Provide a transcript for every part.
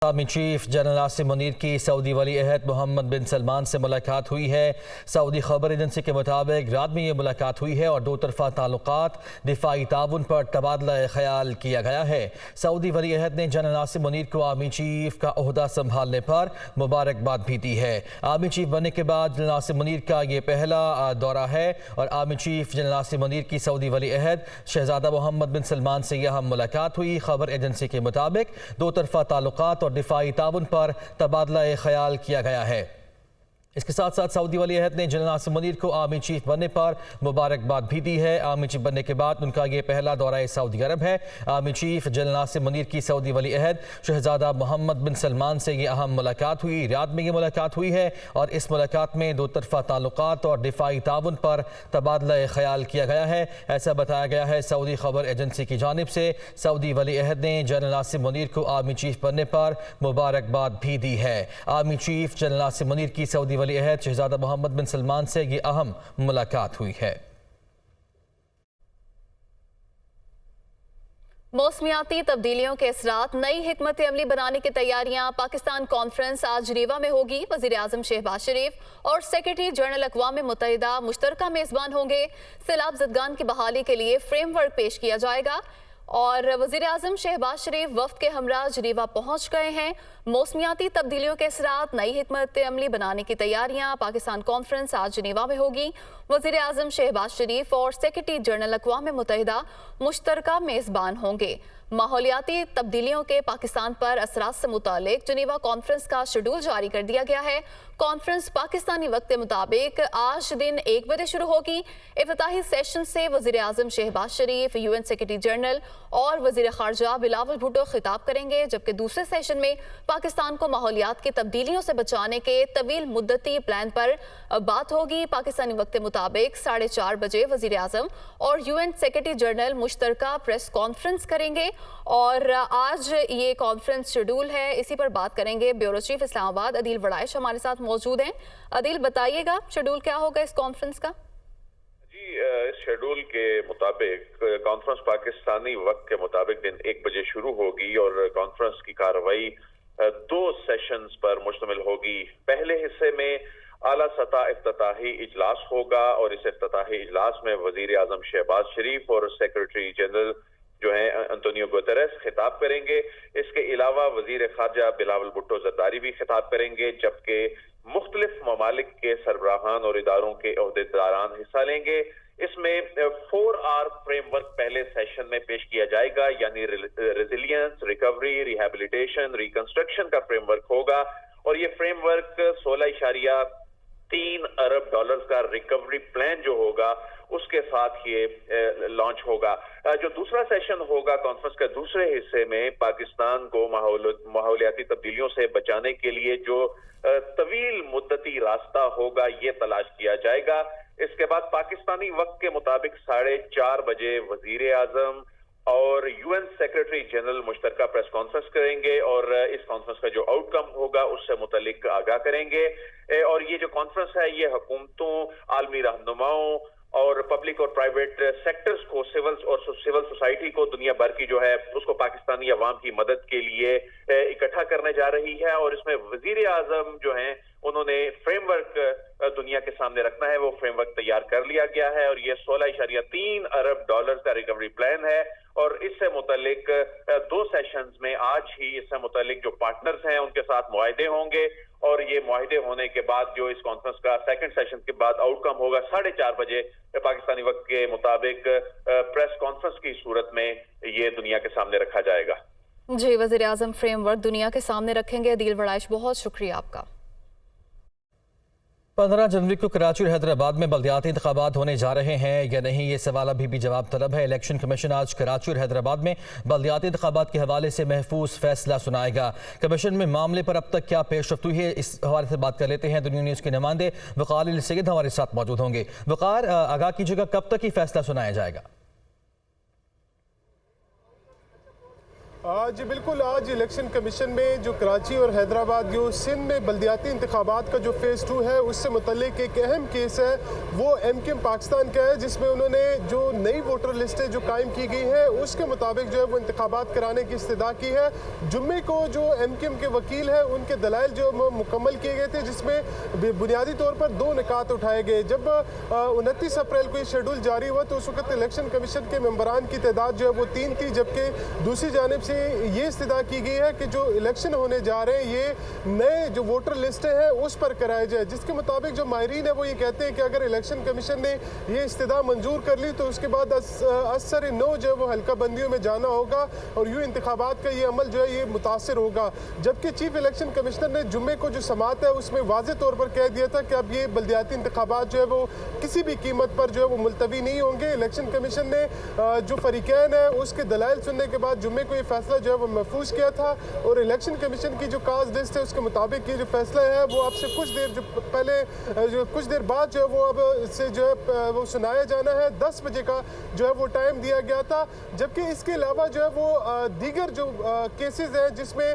Army chief general Asim Munir की Saudi वली अहद मोहम्मद बिन सलमान से मुलाकात हुई है। सऊदी खबर एजेंसी के मुताबिक रात में ये मुलाकात हुई है और दो तरफा ताल्लुकात दिफाई ताउन पर तबादला ख्याल किया गया है। सऊदी वली अहद ने जनरल आसिम मुनीर को आर्मी चीफ का ओहदा संभालने पर मुबारकबाद भी दी है। आर्मी चीफ बनने के बाद जनरल आसिम मुनीर का ये पहला दौरा है और army chief general Asim Munir की सऊदी वली अहद शहजादा मोहम्मद बिन सलमान से यह मुलाकात हुई। खबर एजेंसी के मुताबिक दो तरफा ताल्लुकात दिफाई ताउन पर तबादला ख्याल किया गया है। इसके साथ साथ सऊदी वली अहद ने जनरल आसिम मुनीर को आर्मी चीफ बनने पर मुबारकबाद भी दी है। आर्मी चीफ बनने के बाद उनका ये पहला दौरा सऊदी अरब है। Army chief general Asim Munir की सऊदी वली अहद शहजादा मोहम्मद बिन सलमान से ये अहम मुलाकात हुई। रात में ये मुलाकात हुई है और इस मुलाकात में दो तरफा ताल्लुकात और दिफाई ताउन पर तबादला ख्याल किया गया है, ऐसा बताया गया है सऊदी खबर एजेंसी की जानिब से। सऊदी वली अहद ने जनरल आसिम मुनीर को आर्मी चीफ बनने पर मुबारकबाद भी दी है। Army chief general Asim Munir की सऊदी वली अहद शहजादा मोहम्मद बिन सलमान से ये अहम मुलाकात हुई है। मौसमियाती तब्दीलियों के असरात नई हिकमत अमली बनाने की तैयारियां। पाकिस्तान कॉन्फ्रेंस आज जिनेवा में होगी। वज़ीर आज़म शहबाज शरीफ और सेक्रेटरी जनरल अक़वाम मुत्तहिदा मुश्तरका मेज़बान होंगे। सैलाब ज़दगान की बहाली के लिए फ्रेमवर्क पेश किया जाएगा और वज़ीर आज़म शहबाज शरीफ वफ़द के हमरा जिनेवा पहुँच गए हैं। मौसमियाती तब्दीलियों के असरात नई हिकमत अमली बनाने की तैयारियां। पाकिस्तान कॉन्फ्रेंस आज जिनेवा में होगी। वज़ीर आज़म शहबाज शरीफ और सेक्रेटरी जनरल अक़वाम मुत्तहिदा मुश्तरका मेज़बान होंगे। माहौलियाती तब्दीलियों के पाकिस्तान पर असरात से मुतालिक जिनेवा कॉन्फ्रेंस का शेड्यूल जारी कर दिया गया है। कॉन्फ्रेंस पाकिस्तानी वक्त के मुताबिक आज दिन 1 बजे शुरू होगी। इफ्तिताही सेशन से वज़ीर आज़म शहबाज शरीफ, UN सेक्रेटरी जनरल और वज़ीर ख़ारजा बिलावल भुट्टो खिताब करेंगे, जबकि दूसरे सेशन में पाकिस्तान को माहौलियात की तब्दीलियों से बचाने के तवील मुद्दती प्लान पर बात होगी। पाकिस्तानी वक्त के मुताबिक 4:30 बजे वज़ीर आज़म और UN सेक्रेटरी जनरल मुश्तरका प्रेस कॉन्फ्रेंस करेंगे और आज ये कॉन्फ्रेंस शेड्यूल है। इसी पर बात करेंगे। ब्यूरो चीफ इस्लामाबाद अदील वड़ाइश हमारे साथ मौजूद हैं। अदील, बताइएगा शेड्यूल क्या होगा इस कॉन्फ्रेंस का? इस शेड्यूल के मुताबिक कॉन्फ्रेंस पाकिस्तानी वक्त के मुताबिक दिन 1 बजे शुरू होगी और कॉन्फ्रेंस की कार्रवाई 2 सेशंस पर मुश्तमिल होगी। पहले हिस्से में आला सतह इफ्तिताही इजलास होगा और इस इफ्तिताही इजलास में वजीर आजम शहबाज शरीफ और सेक्रेटरी जनरल जो है अंतोनियो गुतेरेस खिताब करेंगे। इसके अलावा वजीर खारजा बिलावल भुट्टो ज़रदारी भी खिताब करेंगे, जबकि मुख्तलिफ ममालिक के सरबराहान और इदारों के ओहदेदारान हिस्सा लेंगे। इसमें 4R फ्रेमवर्क पहले सेशन में पेश किया जाएगा, यानी रेजिलियंस, रिकवरी, रिहेबिलिटेशन, रिकंस्ट्रक्शन का फ्रेमवर्क होगा और ये फ्रेमवर्क 16.3 अरब डॉलर्स का रिकवरी प्लान जो होगा उसके साथ ये लॉन्च होगा। जो दूसरा सेशन होगा कॉन्फ्रेंस के दूसरे हिस्से में पाकिस्तान को माहौलियाती तब्दीलियों से बचाने के लिए जो तवील मुद्दती रास्ता होगा ये तलाश किया जाएगा। इसके बाद पाकिस्तानी वक्त के मुताबिक 4:30 बजे वजीर आजम और UN सेक्रेटरी जनरल मुश्तरका प्रेस कॉन्फ्रेंस करेंगे और इस कॉन्फ्रेंस का जो आउटकम होगा उससे मुतल्लिक आगाह करेंगे। और ये जो कॉन्फ्रेंस है ये हुकूमतों, आलमी रहनुमाओं और पब्लिक और प्राइवेट सेक्टर्स को, सिविल सोसाइटी को, दुनिया भर की जो है उसको पाकिस्तानी अवाम की मदद के लिए इकट्ठा करने जा रही है और इसमें वजीर आजम जो हैं उन्होंने फ्रेमवर्क दुनिया के सामने रखना है। वो फ्रेमवर्क तैयार कर लिया गया है और ये 16.3 अरब डॉलर का रिकवरी प्लान है और इससे मुतल्लिक 2 सेशंस में आज ही इससे मुतल्लिक जो पार्टनर्स हैं उनके साथ मुआहदे होंगे और ये मुआहदे होने के बाद जो इस कॉन्फ्रेंस का सेकंड सेशन के बाद आउटकम होगा 4:30 बजे पाकिस्तानी वक्त के मुताबिक प्रेस कॉन्फ्रेंस की सूरत में ये दुनिया के सामने रखा जाएगा। जी, वज़ीर आज़म फ्रेमवर्क दुनिया के सामने रखेंगे। अदील वड़ाइश, बहुत शुक्रिया आपका। 15 जनवरी को कराची और हैदराबाद में बल्दियाती इंतखाबात होने जा रहे हैं या नहीं, ये सवाल अभी भी जवाब तलब है। इलेक्शन कमीशन आज कराची और हैदराबाद में बल्दियाती इंतखाबात के हवाले से महफूज फैसला सुनाएगा। कमीशन में मामले पर अब तक क्या पेशरफ्त हुई है, इस हवाले से बात कर लेते हैं। दुनिया न्यूज़ के नुमाइंदे वक़ार अली सैयद हमारे साथ मौजूद होंगे। वक़ार, आगाह कीजिएगा, कब तक ही फैसला सुनाया जाएगा? जी बिल्कुल, आज इलेक्शन कमीशन में जो कराची और हैदराबाद जो सिंध में बल्दियाती इंतखाबात का जो फ़ेज़ 2 है उससे मुतल्लिक एक अहम केस है, वो MKM पाकिस्तान का है, जिसमें उन्होंने जो नई वोटर लिस्टें जो कायम की गई हैं उसके मुताबिक जो है वो इंतखाबात कराने की इस्तदा की है। जुम्मे को जो MKM के वकील हैं उनके दलाइल जो मुकम्मल किए गए थे, जिसमें बुनियादी तौर पर 2 निकात उठाए गए। जब 29 अप्रैल को ये शेड्यूल जारी हुआ तो उस वक्त इलेक्शन कमीशन के मेंबरान की तादाद जो है वो 3 थी, जबकि दूसरी जानिब से ये इस्तदा की गई है कि जो इलेक्शन होने जा रहे हैं ये नए जो वोटर लिस्टें हैं उस पर कराए जाए, जिसके मुताबिक जो माहिरीन है वो ये कहते हैं कि अगर इलेक्शन कमीशन ने ये इस्तदा मंजूर कर ली तो उसके बाद असर नो जो है वो हल्का बंदियों में जाना होगा और यूँ इंतखाबात का ये अमल जो है ये मुतासर होगा। जबकि चीफ इलेक्शन कमिश्नर ने जुम्मे को जो समात है उसमें वाज़ेह तौर पर कह दिया था कि अब ये बल्दियाती इंतखाबात जो है वो किसी भी कीमत पर जो है वो मुलतवी नहीं होंगे। इलेक्शन कमीशन ने जो फरीकैन है उसके दलाइल सुनने के बाद जुम्मे को ये फैसला जो है वो महफूज किया था और इलेक्शन कमीशन की जो काज लिस्ट है उसके मुताबिक ये जो फैसला है वो आपसे कुछ देर बाद जो है वो अब से जो है वो सुनाया जाना है। 10 बजे का जो है वो टाइम दिया गया था। जबकि इसके अलावा जो है वो दीगर जो केसेस हैं जिसमें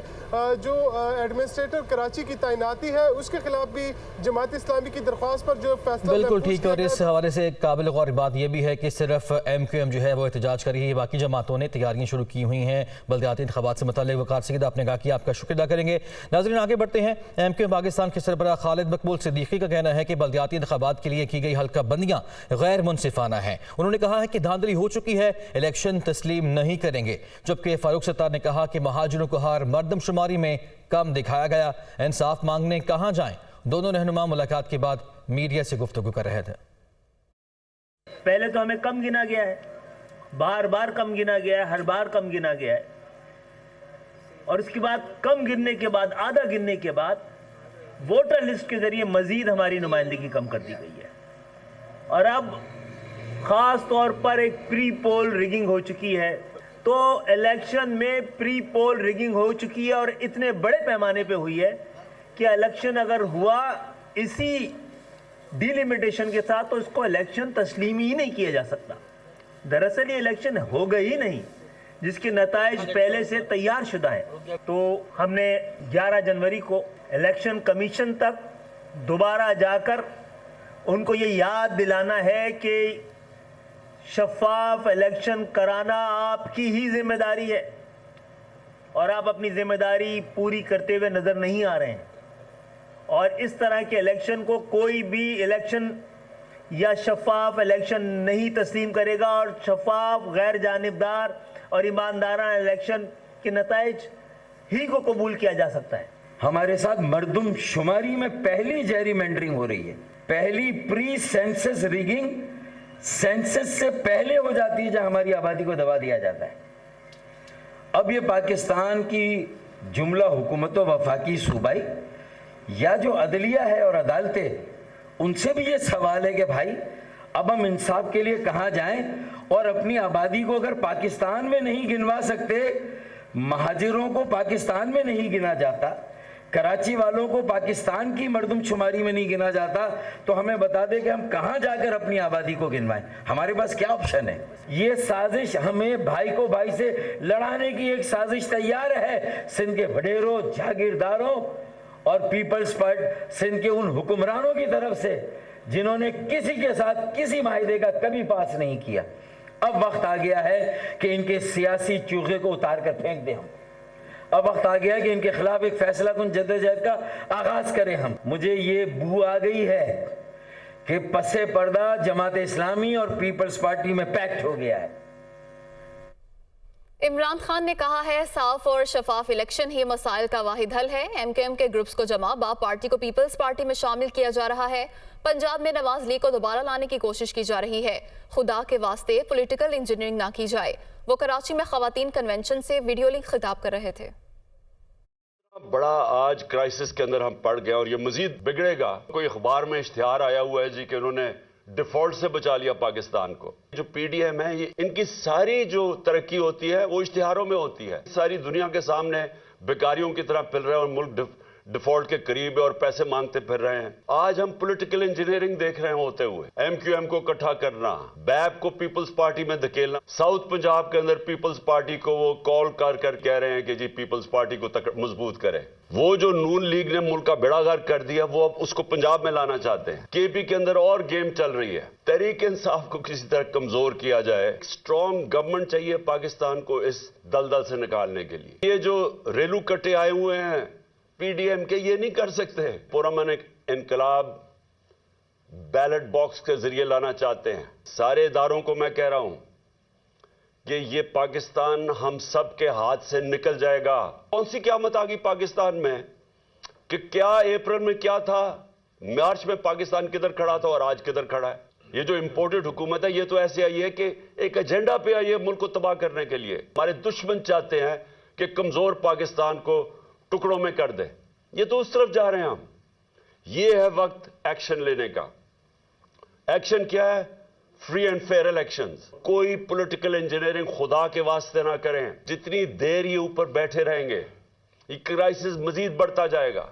जो एडमिनिस्ट्रेटर कराची की तैनाती है उसके खिलाफ भी जमात इस्लामी की दरख्वास्त पर जो फैसला बिल्कुल ठीक है। और इस हवाले से काबिल गौर बात यह भी है कि सिर्फ MKM जो है वो एहतजाज कर रही है, बाकी जमातों ने तैयारियां शुरू की हुई हैं बल्दियाती इंतखाबात से मुताल्लिक़। वक़ार सईद आपने कहा कि आपका शुक्रिया अदा करेंगे। नाज़रीन आगे बढ़ते हैं। MKM पाकिस्तान के सरबराह खालिद मकबूल सिद्दीकी का कहना है कि बल्दियाती इंतखाबात के लिए की गई हल्का बंदियाँ गैर मुनसिफाना है। उन्होंने कहा है कि धांधली हो चुकी है, इलेक्शन तस्लीम नहीं करेंगे। जबकि फारूक सत्तार ने कहा कि महाजरों को हर मर्दमशुमारी में कम दिखाया गया, इंसाफ मांगने कहाँ जाएं। दोनों रहनुमा मुलाकात के बाद मीडिया से गुफ्तगू कर रहे थे। पहले तो हमें कम गिना गया है, बार बार कम गिना गया है, हर बार कम गिना गया है, और इसके बाद कम गिनने के बाद, आधा गिनने के बाद वोटर लिस्ट के जरिए मजीद हमारी नुमाइंदगी कम कर दी गई है। और अब खास तौर पर एक प्री पोल रिगिंग हो चुकी है। तो इलेक्शन में प्री पोल रिगिंग हो चुकी है और इतने बड़े पैमाने पे हुई है कि इलेक्शन अगर हुआ इसी डिलिमिटेशन के साथ तो इसको इलेक्शन तस्लीम ही नहीं किया जा सकता। दरअसल ये इलेक्शन हो गई ही नहीं, जिसके नताइज पहले से तैयार शुदा है। तो हमने 11 जनवरी को इलेक्शन कमीशन तक दोबारा जाकर उनको ये याद दिलाना है कि शफाफ इलेक्शन कराना आपकी ही जिम्मेदारी है और आप अपनी जिम्मेदारी पूरी करते हुए नजर नहीं आ रहे हैं। और इस तरह के इलेक्शन को कोई भी इलेक्शन या शफाफ इलेक्शन नहीं तस्लीम करेगा और शफाफ, गैर जानिबदार और ईमानदाराना इलेक्शन के नताइज ही को कबूल किया जा सकता है। हमारे साथ मर्दम शुमारी में पहली जेरीमेंडरिंग हो रही है। पहली प्री सेंसस रिगिंग सेंसस से पहले हो जाती है, जहां हमारी आबादी को दबा दिया जाता है। अब ये पाकिस्तान की जुमला हुकूमतों, वफाकी सूबाई या जो अदलिया है और अदालतें, उनसे भी ये सवाल है कि भाई अब हम इंसाफ के लिए कहाँ जाएं। और अपनी आबादी को अगर पाकिस्तान में नहीं गिनवा सकते, महाजिरों को पाकिस्तान में नहीं गिना जाता, कराची वालों को पाकिस्तान की मर्दमशुमारी में नहीं गिना जाता, तो हमें बता दे कि हम कहाँ जाकर अपनी आबादी को गिनवाएं। हमारे पास क्या ऑप्शन है? ये साजिश, हमें भाई को भाई से लड़ाने की एक साजिश तैयार है सिंध के वडेरों, जागीरदारों और पीपल्स पार्टी सिंध के उन हुक्मरानों की तरफ से जिन्होंने किसी के साथ किसी माहिदे का कभी पास नहीं किया। अब वक्त आ गया है कि इनके सियासी चूहे को उतार कर फेंक दें हम। अब वक्त आ गया कि इनके खिलाफ एक फैसला कुन जद्दोजहद का आगाज करें हम। मुझे ये बू आ गई है कि पसे पर्दा जमात इस्लामी और पीपल्स पार्टी में पैक्ट हो गया है। इमरान खान ने कहा है साफ और शफाफ इलेक्शन ही मसाइल का वाहिद हल है। MKM के ग्रुप्स को जमा बाप पार्टी को पीपल्स पार्टी में शामिल किया जा रहा है। पंजाब में नवाज लीग को दोबारा लाने की कोशिश की जा रही है। खुदा के वास्ते पॉलिटिकल इंजीनियरिंग ना की जाए। वो कराची में खवातीन कन्वेंशन से वीडियो लिंक खिताब कर रहे थे। बड़ा आज क्राइसिस के अंदर हम पड़ गए और ये मजीद बिगड़ेगा। कोई अखबार में इश्तिहार आया हुआ है जी कि उन्होंने डिफॉल्ट से बचा लिया पाकिस्तान को। जो PDM है, ये इनकी सारी जो तरक्की होती है वो इश्तिहारों में होती है। सारी दुनिया के सामने बेकारियों की तरह पिल रहा है और मुल्क डिफॉल्ट के करीब है और पैसे मांगते फिर रहे हैं। आज हम पॉलिटिकल इंजीनियरिंग देख रहे हैं होते हुए, एमक्यूएम को इकट्ठा करना, बैप को पीपल्स पार्टी में धकेलना। साउथ पंजाब के अंदर पीपल्स पार्टी को वो कॉल कर कह रहे हैं कि जी पीपल्स पार्टी को मजबूत करें। वो जो नून लीग ने मुल्क का बेड़ागर कर दिया, वो अब उसको पंजाब में लाना चाहते हैं। केपी के अंदर और गेम चल रही है। तहरीक इंसाफ को किसी तरह कमजोर किया जाए। स्ट्रॉन्ग गवर्नमेंट चाहिए पाकिस्तान को इस दलदल से निकालने के लिए। ये जो रेलू कटे आए हुए हैं पीडीएम के, ये नहीं कर सकते। पुरअमन इनकलाब बैलेट बॉक्स के जरिए लाना चाहते हैं। सारे इदारों को मैं कह रहा हूं कि ये पाकिस्तान हम सब के हाथ से निकल जाएगा। कौन सी क़यामत आ गई पाकिस्तान में कि क्या अप्रैल में क्या था, मार्च में पाकिस्तान किधर खड़ा था और आज किधर खड़ा है। ये जो इंपोर्टेड हुकूमत है, ये तो ऐसे आई है कि एक एजेंडा पे आई है मुल्क को तबाह करने के लिए। हमारे दुश्मन चाहते हैं कि कमजोर पाकिस्तान को टुकड़ों में कर दे। ये तो उस तरफ जा रहे हैं हम। ये है वक्त एक्शन लेने का। एक्शन क्या है? Free and fair elections. कोई पॉलिटिकल इंजीनियरिंग खुदा के वास्ते ना करें। जितनी देर ये ऊपर बैठे रहेंगे, ये क्राइसिस मजीद बढ़ता जाएगा।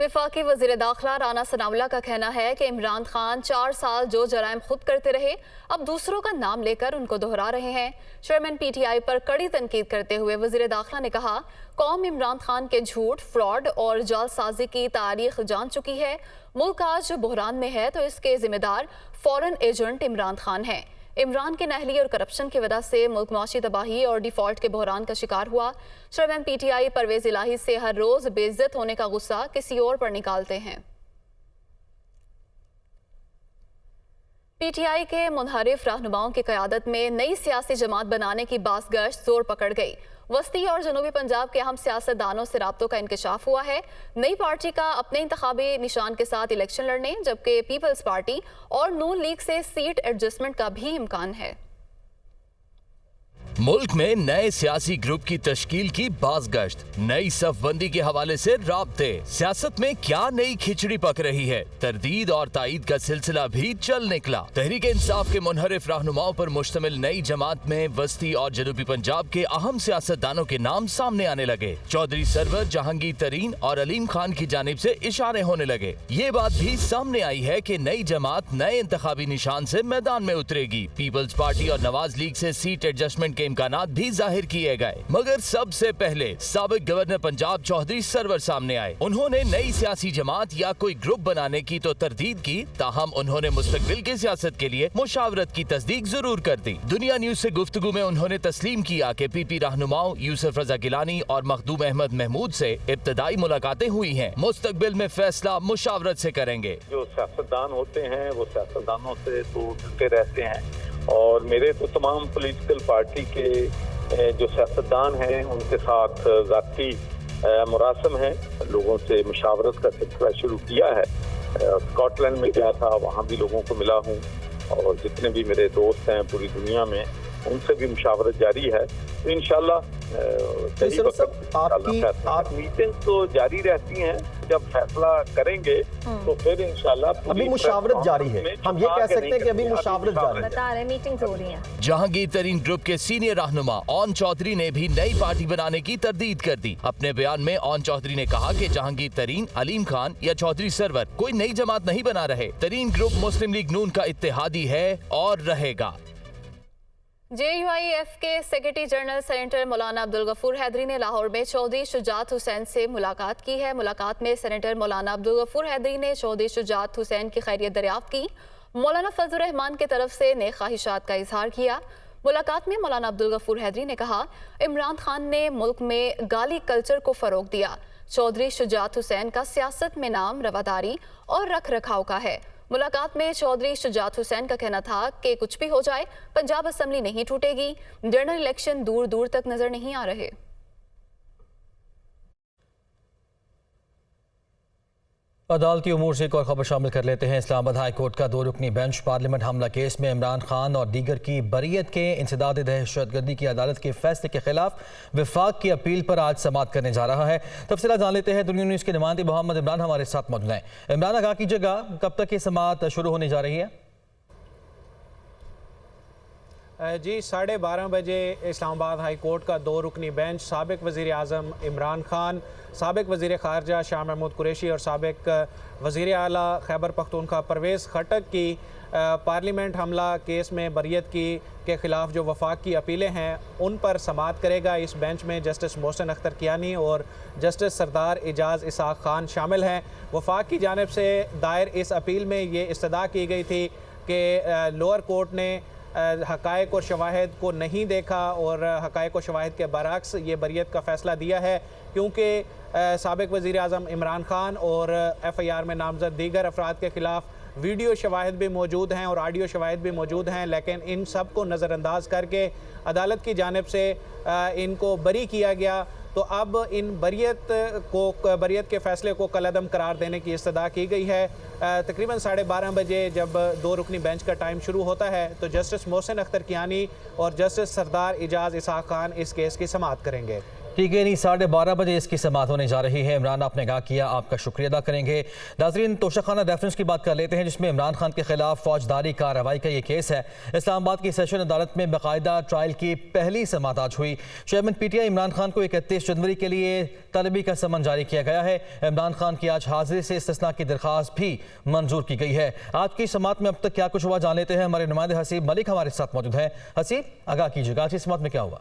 वफाकी वज़ीर दाखिला राना सनाउल्लाह का कहना है कि इमरान खान 4 साल जो जराइम खुद करते रहे, अब दूसरों का नाम लेकर उनको दोहरा रहे हैं। चेयरमैन पीटीआई पर कड़ी तनकीद करते हुए वज़ीर दाखिला ने कहा, कौम इमरान खान के झूठ, फ्रॉड और जालसाजी की तारीख जान चुकी है। मुल्क आज बहरान में है तो इसके जिम्मेदार फॉरेन एजेंट इमरान खान हैं। इमरान के नाअहली और करप्शन की वजह से मुल्क माशी तबाही और डिफॉल्ट के बहरान का शिकार हुआ। चेयरमैन पीटीआई परवेज इलाही से हर रोज बेइज्जत होने का गुस्सा किसी और पर निकालते हैं। पीटीआई के मुनहरिफ रहनुमाओं की क़यादत में नई सियासी जमात बनाने की बाज़गश्त जोर पकड़ गई। वस्ती और जनूबी पंजाब के अहम सियासतदानों से राब्तों का इंकशाफ हुआ है। नई पार्टी का अपने इंतखाबी निशान के साथ इलेक्शन लड़ने, जबकि पीपल्स पार्टी और नून लीग से सीट एडजस्टमेंट का भी इम्कान है। मुल्क में नए सियासी ग्रुप की तश्कील की बाज़गश्त, नई सफबंदी के हवाले से राब्ते, सियासत में क्या नई खिचड़ी पक रही है, तरदीद और तायीद का सिलसिला भी चल निकला। तहरीक इंसाफ के मुनहरिफ रहनुमाओं पर मुश्तमिल नई जमात में वस्ती और जनूबी पंजाब के अहम सियासतदानों के नाम सामने आने लगे। चौधरी सरवर, जहांगीर तरीन और अलीम खान की जानिब से इशारे होने लगे। ये बात भी सामने आई है कि नई जमात नए इंतखाबी निशान से मैदान में उतरेगी। पीपल्स पार्टी और नवाज लीग से सीट एडजस्टमेंट के इम्कानात भी जाहिर किए गए, मगर सबसे पहले साबिक गवर्नर पंजाब चौधरी सरवर सामने आए। उन्होंने नई सियासी जमात या कोई ग्रुप बनाने की तो तरदीद की, ताहम उन्होंने मुस्तकबिल की सियासत के लिए मुशावरत की तस्दीक जरूर कर दी। दुनिया न्यूज से गुफ्तगू में उन्होंने तस्लीम किया कि पीपी रहनुमाओं यूसुफ रजा गिलानी और मखदूम अहमद महमूद से इब्तदाई मुलाकातें हुई हैं। मुस्तकबिल में फैसला मुशावरत से करेंगे। जो सियासतदान होते हैं वो सियासतदानों से तो मिलते रहते हैं, और मेरे तो तमाम पॉलिटिकल पार्टी के जो सियासतदान हैं उनके साथ ज़ाती मुरासम है। लोगों से मुशावरत का सिलसिला शुरू किया है। स्कॉटलैंड में गया था, वहाँ भी लोगों को मिला हूँ, और जितने भी मेरे दोस्त हैं पूरी दुनिया में उनसे भी मुशावरत जारी है। तो इंशाल्लाह आप मीटिंग तो जारी रहती हैं, जब फैसला करेंगे तो फिर इंशाल्लाह अभी मुशावरत जारी है। हम ये कह सकते हैं कि अभी मुशावरत जारी है, बता रहे मीटिंग्स हो रही हैं। जहांगीर तरीन ग्रुप के सीनियर रहनुमा ओन चौधरी ने भी नई पार्टी बनाने की तरदीद कर दी। अपने बयान में ओन चौधरी ने कहा कि जहांगीर तरीन, अलीम खान या चौधरी सरवर कोई नई जमात नहीं बना रहे। तरीन ग्रुप मुस्लिम लीग नून का इत्तेहादी है और रहेगा। JUIF के सेक्रेटरी जनरल सेनेटर मौलाना अब्दुल गफूर हैदरी ने लाहौर में चौधरी शुजात हुसैन से मुलाकात की है। मुलाकात में सेनेटर मौलाना अब्दुल गफूर हैदरी ने चौधरी शुजात हुसैन की खैरियत दरियाफ्त की। मौलाना फजल रहमान की तरफ से नेक ख्वाहिशात का इजहार किया। मुलाकात में मौलाना अब्दुल गफूर हैदरी ने कहा, इमरान खान ने मुल्क में गाली कल्चर को फरोग दिया। चौधरी शुजात हुसैन का सियासत में नाम रवादारी और रख रखाव का है। मुलाकात में चौधरी शुजात हुसैन का कहना था कि कुछ भी हो जाए पंजाब असम्बली नहीं टूटेगी। जनरल इलेक्शन दूर दूर तक नजर नहीं आ रहे। अदालती उमूर से एक और खबर शामिल कर लेते हैं। इस्लामाबाद हाई कोर्ट का 2 रुकनी बेंच पार्लियामेंट हमला केस में इमरान खान और दीगर की बरीयत के इंसदाद दहशतगर्दी की अदालत के फैसले के खिलाफ विफाक की अपील पर आज समाअत करने जा रहा है। तफसीलात जान लेते हैं। दुनिया न्यूज़ के नुमाइंदे मोहम्मद इमरान हमारे साथ मौजूद हैं। इमरान, आगाह कीजिएगा, कब तक ये समाअत शुरू होने जा रही है? جی 12:30 بجے اسلام آباد ہائی کورٹ کا 2 رکنی بینچ سابق وزیر اعظم عمران خان، سابق وزیر خارجہ شاہ محمود قریشی اور سابق وزیر اعلیٰ خیبر پختونخوا پرویز خٹک کی پارلیمنٹ حملہ کیس میں بریت کی کے خلاف جو وفاق کی اپیلیں ہیں ان پر سماعت کرے گا۔ اس بینچ میں جسٹس محسن اختر کیانی اور جسٹس سردار اعجاز اسحاق خان شامل ہیں۔ وفاق کی جانب سے دائر اس اپیل میں یہ استدعا کی گئی تھی کہ لوور کورٹ نے حقائق اور شواہد کو نہیں دیکھا اور حقائق و شواہد کے برعکس یہ بریت کا فیصلہ دیا ہے، کیونکہ سابق وزیر اعظم عمران خان اور FIR میں نامزد دیگر افراد کے خلاف ویڈیو شواہد بھی موجود ہیں اور آڈیو شواہد بھی موجود ہیں، لیکن ان سب کو نظر انداز کر کے عدالت کی جانب سے ان کو بری کیا گیا۔ تو اب ان بریت کے فیصلے کو کالعدم قرار دینے کی استدعا کی گئی ہے۔ تقریباً 12:30 بجے جب 2 رکنی بینچ کا ٹائم شروع ہوتا ہے تو جسٹس محسن اختر کیانی اور جسٹس سردار اعجاز اسحاق خان اس کیس کی سماعت کریں گے۔ ٹھیک ہے، 12:30 بجے اس کی سماعت ہونے جا رہی ہے۔ عمران آپ نے کہا کیا، آپ کا شکریہ ادا کریں گے۔ ناظرین، توشہ خانہ ریفرنس کی بات کر لیتے ہیں جس میں عمران خان کے خلاف فوجداری کارروائی کا یہ کیس ہے۔ اسلام آباد کی سیشن عدالت میں باقاعدہ ٹرائل کی پہلی سماعت آج ہوئی۔ چیئرمین PTI عمران خان کو 31 جنوری کے لیے طلبی کا سمن جاری کیا گیا ہے۔ عمران خان کی آج حاضری سے استثناء کی درخواست بھی منظور کی گئی ہے۔ آج کی سماعت میں اب تک کیا کچھ ہوا جان لیتے ہیں۔ ہمارے نمائندے حسیب ملک ہمارے ساتھ موجود ہیں۔ حسیب، آگاہ کیجیے گا، آج کی سماعت میں کیا ہوا؟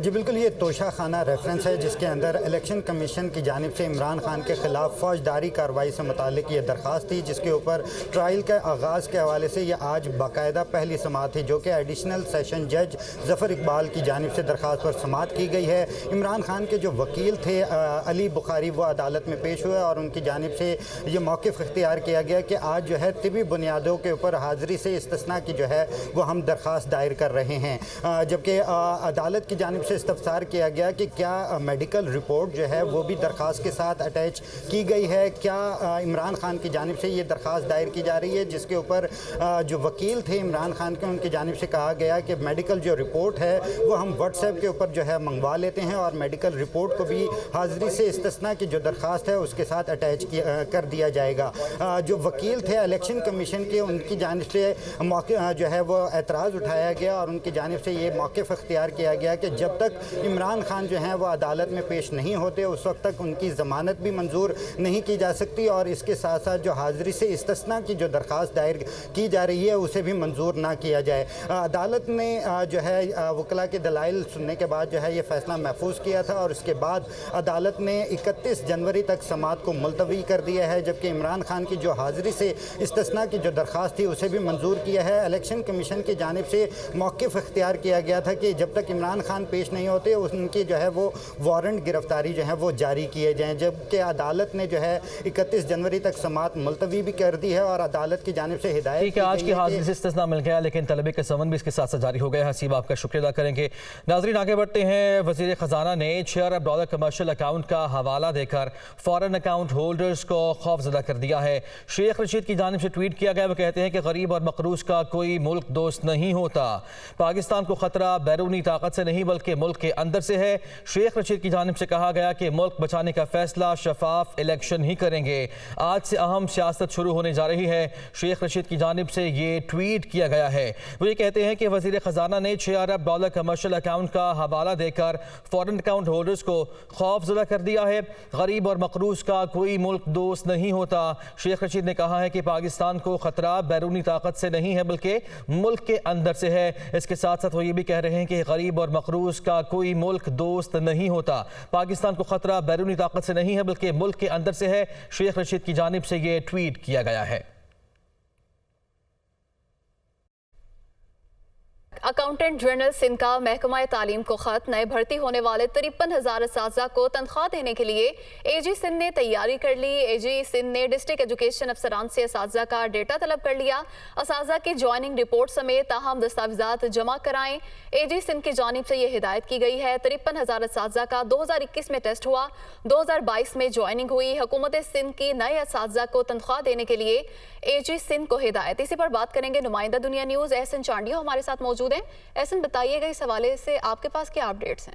جی بالکل، یہ توشہ خانہ ریفرنس ہے جس کے اندر الیکشن کمیشن کی جانب سے عمران خان کے خلاف فوجداری کارروائی سے متعلق یہ درخواست تھی، جس کے اوپر ٹرائل کے آغاز کے حوالے سے یہ آج باقاعدہ پہلی سماعت تھی، جو کہ ایڈیشنل سیشن جج ظفر اقبال کی جانب سے درخواست پر سماعت کی گئی ہے۔ عمران خان کے جو وکیل تھے علی بخاری، وہ عدالت میں پیش ہوئے اور ان کی جانب سے یہ موقف اختیار کیا گیا کہ آج جو ہے طبی بنیادوں کے اوپر حاضری سے استثناء کی جو ہے وہ ہم درخواست دائر کر رہے ہیں، جبکہ عدالت کی جانب سے استفسار کیا گیا کہ کیا میڈیکل رپورٹ جو ہے وہ بھی درخواست کے ساتھ اٹیچ کی گئی ہے، کیا عمران خان کی جانب سے یہ درخواست دائر کی جا رہی ہے، جس کے اوپر جو وکیل تھے عمران خان کے، ان کی جانب سے کہا گیا کہ میڈیکل جو رپورٹ ہے وہ ہم واٹس ایپ کے اوپر جو ہے منگوا لیتے ہیں اور میڈیکل رپورٹ کو بھی حاضری سے استثناء کی جو درخواست ہے اس کے ساتھ اٹیچ کر دیا جائے گا۔ جو وکیل تھے الیکشن کمیشن کے، ان کی جانب سے موقع جو ہے وہ اعتراض اٹھایا گیا اور ان کی جانب سے یہ موقف اختیار کیا گیا کہ جب تک عمران خان جو ہیں وہ عدالت میں پیش نہیں ہوتے اس وقت تک ان کی ضمانت بھی منظور نہیں کی جا سکتی، اور اس کے ساتھ ساتھ جو حاضری سے استثناء کی جو درخواست دائر کی جا رہی ہے اسے بھی منظور نہ کیا جائے۔ عدالت نے جو ہے وکلاء کے دلائل سننے کے بعد جو ہے یہ فیصلہ محفوظ کیا تھا اور اس کے بعد عدالت نے 31 جنوری تک سماعت کو ملتوی کر دیا ہے، جبکہ عمران خان کی جو حاضری سے استثناء کی جو درخواست تھی اسے بھی منظور کیا ہے۔ الیکشن کمیشن کی جانب سے موقف اختیار کیا گیا تھا کہ جب تک عمران خان پیش نہیں ہوتے ان کی جو ہے وہ وارنٹ گرفتاری جو ہے وہ جاری کیے جائیں، جبکہ عدالت نے جو ہے 31 جنوری تک سماعت ملتوی بھی کر دی ہے اور عدالت کی جانب سے ہدایت ٹھیک ہے، آج کی حاضری سے استثناء مل گیا لیکن طلبی کا سمن بھی اس کے ساتھ ساتھ جاری ہو گیا ہے۔ حسیب، آپ کا شکریہ ادا کریں گے۔ ناظرین، آگے بڑھتے ہیں۔ وزیر خزانہ نے $6 ارب کمرشل اکاؤنٹ کا حوالہ دے کر فارن اکاؤنٹ ہولڈرز کو خوف زدہ کر دیا ہے۔ شیخ رشید کی جانب سے ٹویٹ کیا گیا، وہ کہتے ہیں کہ غریب اور مقروض کا کوئی ملک دوست نہیں ہوتا، پاکستان کو خطرہ بیرونی طاقت سے نہیں بلکہ ملک کے اندر سے ہے۔ شیخ رشید کی جانب سے کہا گیا کہ ملک بچانے کا فیصلہ شفاف الیکشن ہی کریں گے، آج سے اہم سیاست شروع ہونے جا رہی ہے۔ شیخ رشید کی جانب سے یہ ٹویٹ کیا گیا ہے، وہ یہ کہتے ہیں کہ وزیر خزانہ نے $6 ارب کمرشل اکاؤنٹ کا حوالہ دے کر فارن اکاؤنٹ ہولڈرز کو خوف زدہ کر دیا ہے، غریب اور مقروض کا کوئی ملک دوست نہیں ہوتا۔ شیخ رشید نے کہا ہے کہ پاکستان کو خطرہ بیرونی طاقت سے نہیں ہے بلکہ ملک کے اندر سے ہے۔ اس کے ساتھ ساتھ وہ یہ بھی کہہ رہے ہیں کہ غریب اور مقروض کا کوئی ملک دوست نہیں ہوتا، پاکستان کو خطرہ بیرونی طاقت سے نہیں ہے بلکہ ملک کے اندر سے ہے۔ شیخ رشید کی جانب سے یہ ٹویٹ کیا گیا ہے۔ اکاؤنٹنٹ جنرل سندھ کا محکمہ تعلیم کو خط، نئے بھرتی ہونے والے 53,000 اساتذہ کو تنخواہ دینے کے لیے AG سندھ نے تیاری کر لی۔ AG سندھ نے ڈسٹرکٹ ایجوکیشن افسران سے اساتذہ کا ڈیٹا طلب کر لیا، اساتذہ کی جوائننگ رپورٹ سمیت تاہم دستاویزات جمع کرائیں۔ AG سندھ کی جانب سے یہ ہدایت کی گئی ہے۔ 53,000 اساتذہ کا 2021 میں ٹیسٹ ہوا، 2022 میں جوائننگ ہوئی۔ حکومت سندھ کی نئے اساتذہ کو تنخواہ دینے کے لیے AG سندھ کو ہدایت۔ اسی پر بات کریں گے نمائندہ دنیا نیوز احسن چانڈیو ہمارے ساتھ موجود ہیں۔ احسن، بتائیے گا اس حوالے سے آپ کے پاس کیا اپڈیٹس ہیں؟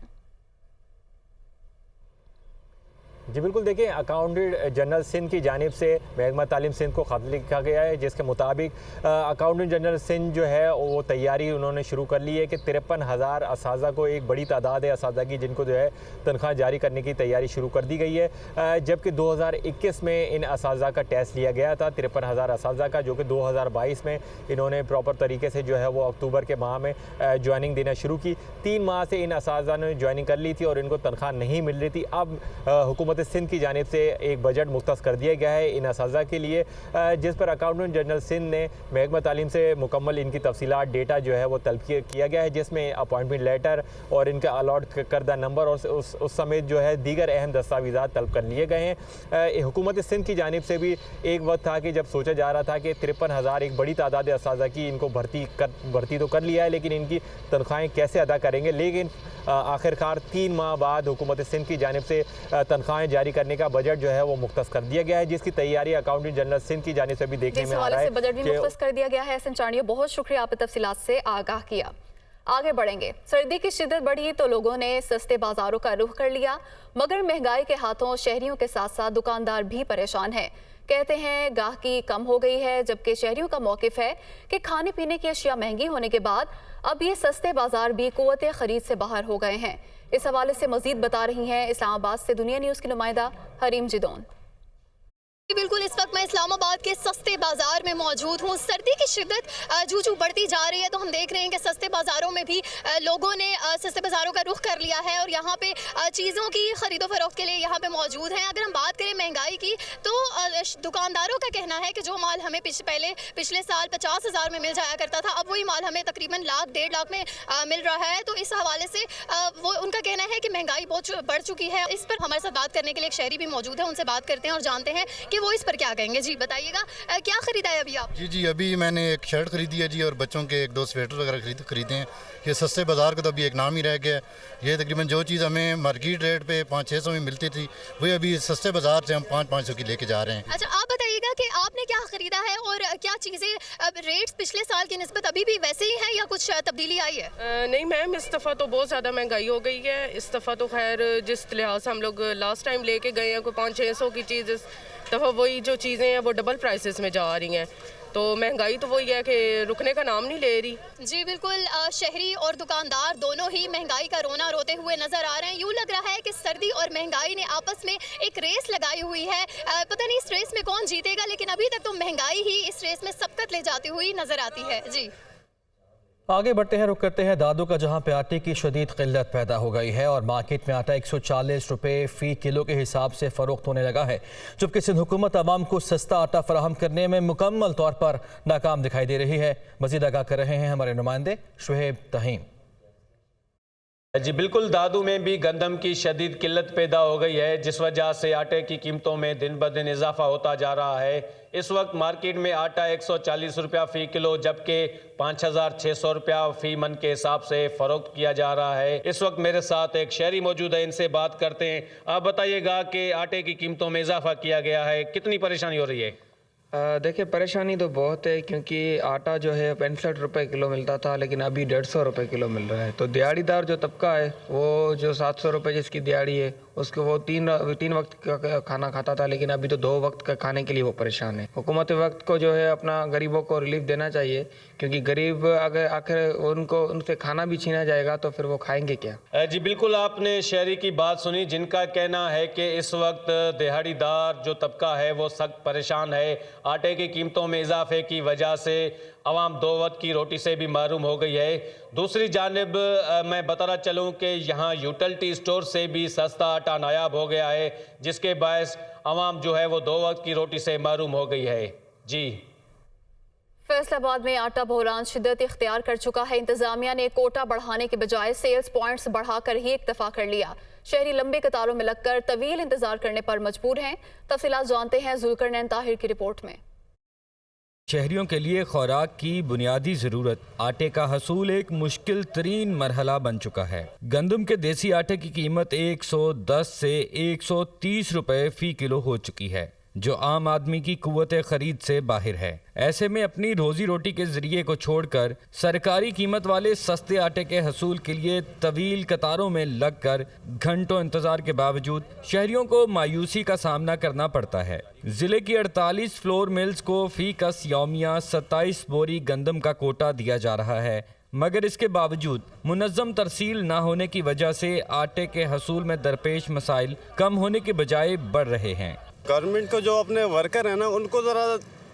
जी बिल्कुल, देखिए अकाउंटेंट जनरल सिंध की जानिब से महकमा तालीम सिंध को ख़त लिखा गया है, जिसके मुताबिक अकाउंटेंट जनरल सिंध जो है वो तैयारी उन्होंने शुरू कर ली है कि 53,000 असाज़ा को, एक बड़ी तादाद है असाज़ा की जिनको जो है तनख्वाह जारी करने की तैयारी शुरू कर दी गई है। जबकि 2021 में इन असाज़ा का टेस्ट लिया गया था, 53,000 असाज़ा का, जो कि 2022 में इन्होंने प्रॉपर तरीके से जो है वो अक्टूबर के माह में ज्वाइनिंग देना शुरू की। 3 माह से इन असाज़ा ने ज्वाइनिंग कर ली थी और इनको तनख्वाह नहीं मिल रही थी। अब हुकूमत सिंध की जानिब से एक बजट मुख्तस कर दिया गया है इन असाज़ा के लिए, जिस पर अकाउंटेंट जनरल सिंध ने महकमा तालीम से मुकम्मल इनकी तफसीलात डेटा जो है वो तलब किया गया है, जिसमें अपॉइंटमेंट लेटर और इनका अलॉट करदा नंबर और उस समेत जो है दीगर अहम दस्तावेज़ात तलब कर लिए गए हैं। हुकूमत सिंध की जानिब से भी एक वक्त था कि जब सोचा जा रहा था कि 53,000 एक बड़ी तादाद असाज़ा की इनको भर्ती तो कर लिया है, लेकिन इनकी तनख्वाहें कैसे अदा करेंगे। लेकिन आखिरकार 3 माह बाद हुकूमत सिंध की जानिब से तनख्वाहें जारी करने का बजट जो है वो मुख्तस कर दिया गया है, जिसकी तैयारी अकाउंटेंट जनरल सिंध की जानिब से भी देखने में आ रहा है। बजट भी मुख्तस कर दिया गया है। एहसन चांडिया, बहुत शुक्रिया, आपने तफसीलात से आगाह किया। आगे बढ़ेंगे। सर्दी की शिद्दत बढ़ी तो लोगों ने सस्ते बाजारों का रुख कर लिया, मगर महंगाई के हाथों शहरियों के साथ साथ दुकानदार भी परेशान हैं। कहते हैं गाहकी कम हो गई है, जबकि शहरियों का मौक़िफ़ है कि खाने पीने की अशिया महंगी होने के बाद अब ये सस्ते बाजार भी क़ुव्वत ख़रीद से बाहर हो गए हैं। इस हवाले से मज़ीद बता रही हैं इस्लामाबाद से दुनिया न्यूज़ की नुमाइंदा हरीम जिदौन। बिल्कुल, इस वक्त मैं इस्लामाबाद के सस्ते बाजार में मौजूद हूँ। सर्दी की शिद्दत जू बढ़ती जा रही है तो हम देख रहे हैं कि सस्ते बाज़ारों में भी लोगों ने सस्ते बाज़ारों का रुख कर लिया है और यहाँ पे चीज़ों की ख़रीदो फरोख्त के लिए यहाँ पे मौजूद हैं। अगर हम बात करें महंगाई की तो दुकानदारों का कहना है कि जो माल हमें पिछले साल 50,000 में मिल जाया करता था, अब वही माल हमें तकरीबन लाख 1.5 लाख में मिल रहा है। तो इस हवाले से वो उनका कहना है कि महंगाई बहुत बढ़ चुकी है। इस पर हमारे साथ बात करने के लिए एक शहरी भी मौजूद है, उनसे बात करते हैं और जानते हैं कि वो इस पर क्या कहेंगे। जी बताइएगा, क्या खरीदा है अभी आप? जी अभी मैंने एक शर्ट खरीदी है जी, और बच्चों के 1-2 स्वेटर वगैरह खरीदे हैं। ये सस्ते बाज़ार का तो अभी एक नाम ही रह गया है। ये तकरीबन जो चीज़ हमें मार्केट रेट पे 500-600 में मिलती थी, वही अभी सस्ते बाज़ार से हम 500-500 की लेके जा रहे हैं। अच्छा, आप बताइएगा कि आपने क्या खरीदा है और क्या चीज़ें रेट्स पिछले साल की निस्बत अभी भी वैसे ही हैं या कुछ तब्दीली आई है? नहीं मैम, इस दफ़ा तो बहुत ज़्यादा महंगाई हो गई है। इस दफ़ा तो खैर जिस लिहाज से हम लोग लास्ट टाइम लेके गए हैं कोई 500-600 की चीज़, इस दफ़ा वही जो चीज़ें हैं वो डबल प्राइसेस में जा रही हैं। तो महंगाई तो वही है कि रुकने का नाम नहीं ले रही। जी बिल्कुल, शहरी और दुकानदार दोनों ही महंगाई का रोना रोते हुए नजर आ रहे हैं। यूँ लग रहा है कि सर्दी और महंगाई ने आपस में एक रेस लगाई हुई है। पता नहीं इस रेस में कौन जीतेगा, लेकिन अभी तक तो महंगाई ही इस रेस में सबकत ले जाती हुई नजर आती है। जी आगे बढ़ते हैं, रुक करते हैं दादू का, जहां पे आटे की शदीद किल्लत पैदा हो गई है और मार्केट में आटा 140 रुपये फ़ी किलो के हिसाब से फ़रोख्त होने लगा है, जबकि सिंध हुकूमत आवाम को सस्ता आटा फराहम करने में मुकम्मल तौर पर नाकाम दिखाई दे रही है। मज़ीद आगाह कर रहे हैं हमारे नुमाइंदे शुहेब तहीम। जी बिल्कुल, दादू में भी गंदम की शदीद किल्लत पैदा हो गई है, जिस वजह से आटे की कीमतों में दिन ब दिन इजाफा होता जा रहा है। इस वक्त मार्केट में आटा 140 रुपया फ़ी किलो, जबकि 5,600 रुपया फ़ी मन के हिसाब से फ़रोख्त किया जा रहा है। इस वक्त मेरे साथ एक शहरी मौजूद है, इनसे बात करते हैं। आप बताइएगा कि आटे की कीमतों में इजाफा किया गया है, कितनी परेशानी हो रही है? देखिए, परेशानी तो बहुत है, क्योंकि आटा जो है 65 रुपये किलो मिलता था, लेकिन अभी 150 रुपये किलो मिल रहा है। तो दिहाड़ीदार जो तबका है वो जो 700 रुपये जिसकी दिहाड़ी है उसको वो तीन वक्त का खाना खाता था, लेकिन अभी तो 2 वक्त का खाने के लिए वो परेशान है। हुकूमत वक्त को जो है अपना गरीबों को रिलीफ देना चाहिए, क्योंकि गरीब अगर आखिर उनसे खाना भी छीना जाएगा तो फिर वो खाएंगे क्या। जी बिल्कुल, आपने शहरी की बात सुनी, जिनका कहना है कि इस वक्त दिहाड़ीदार जो तबका है वो सख्त परेशान है। आटे की कीमतों में इजाफे की वजह से आवाम 2 वक्त की रोटी से भी महरूम हो गई है। दूसरी जानिब मैं बताना चलूँ कि यहाँ यूटिलिटी स्टोर से भी सस्ता आटा नायाब हो गया है, जिसके बायस आवाम जो है वो 2 वक्त की रोटी से महरूम हो गई है। जी फैसलाबाद में आटा बहरान शिद्दत इख्तियार कर चुका है। इंतजामिया ने कोटा बढ़ाने के बजाय सेल्स पॉइंट्स बढ़ाकर ही इक्तफा कर लिया। शहरी लंबी कतारों में लगकर तवील इंतजार करने पर मजबूर हैं। तफसीलात जानते हैं जुल्करनैन ताहिर की रिपोर्ट में। शहरियों के लिए खुराक की बुनियादी ज़रूरत आटे का हसूल एक मुश्किल तरीन मरहला बन चुका है। गंदम के देसी आटे की कीमत 110 से 130 रुपये फ़ी किलो हो चुकी है। जो आम आदमी की कुव्वत खरीद से बाहर है। ऐसे में अपनी रोजी रोटी के जरिए को छोड़कर सरकारी कीमत वाले सस्ते आटे के हसूल के लिए तवील कतारों में लगकर घंटों इंतजार के बावजूद शहरियों को मायूसी का सामना करना पड़ता है। जिले की 48 फ्लोर मिल्स को फी कस यौमिया 27 बोरी गंदम का कोटा दिया जा रहा है, मगर इसके बावजूद मुनज़्ज़म तरसील न होने की वजह से आटे के हसूल में दरपेश मसाइल कम होने के बजाय बढ़ रहे हैं। गवर्नमेंट को जो अपने वर्कर हैं ना, उनको ज़रा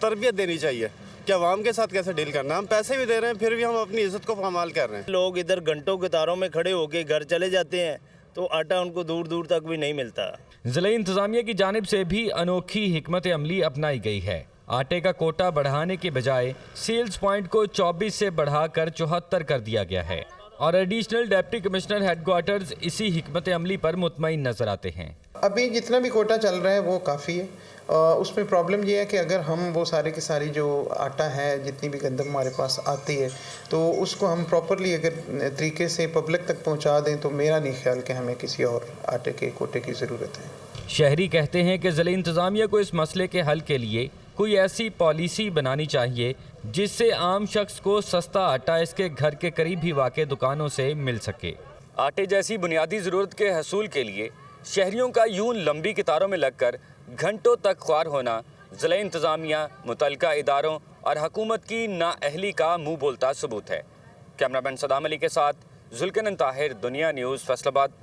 तरबियत देनी चाहिए कि आवाम के साथ कैसे डील करना है। हम पैसे भी दे रहे हैं, फिर भी हम अपनी इज्जत को पामाल कर रहे हैं। लोग इधर घंटों कतारों में खड़े होकर घर चले जाते हैं तो आटा उनको दूर दूर तक भी नहीं मिलता। ज़िला इंतज़ामिया की जानिब से भी अनोखी हिकमत अमली अपनाई गई है। आटे का कोटा बढ़ाने के बजाय सेल्स पॉइंट को 24 से बढ़ाकर 74 कर दिया गया है और एडिशनल डिप्टी कमिश्नर हेडक्वार्टर्स इसी हिकमत अमली पर मुतमईन नजर आते हैं। अभी जितना भी कोटा चल रहा है वो काफ़ी है। उसमें प्रॉब्लम ये है कि अगर हम वो सारे की सारी जो आटा है, जितनी भी गंदम हमारे पास आती है, तो उसको हम प्रॉपरली अगर तरीके से पब्लिक तक पहुंचा दें तो मेरा नहीं ख्याल कि हमें किसी और आटे के कोटे की ज़रूरत है। शहरी कहते हैं कि ज़िला इंतज़ामिया को इस मसले के हल के लिए कोई ऐसी पॉलिसी बनानी चाहिए जिससे आम शख्स को सस्ता आटा इसके घर के करीब ही वाक़े दुकानों से मिल सके। आटे जैसी बुनियादी ज़रूरत के हसूल के लिए शहरियों का यूं लंबी कतारों में लगकर घंटों तक ख्वार होना ज़िला इंतज़ामिया, मुतल्लिका इदारों और हुकूमत की नाअहली का मुँह बोलता सबूत है। कैमरामैन सदाम अली के साथ जुल्कनन ताहिर, दुनिया न्यूज़, फैसलाबाद।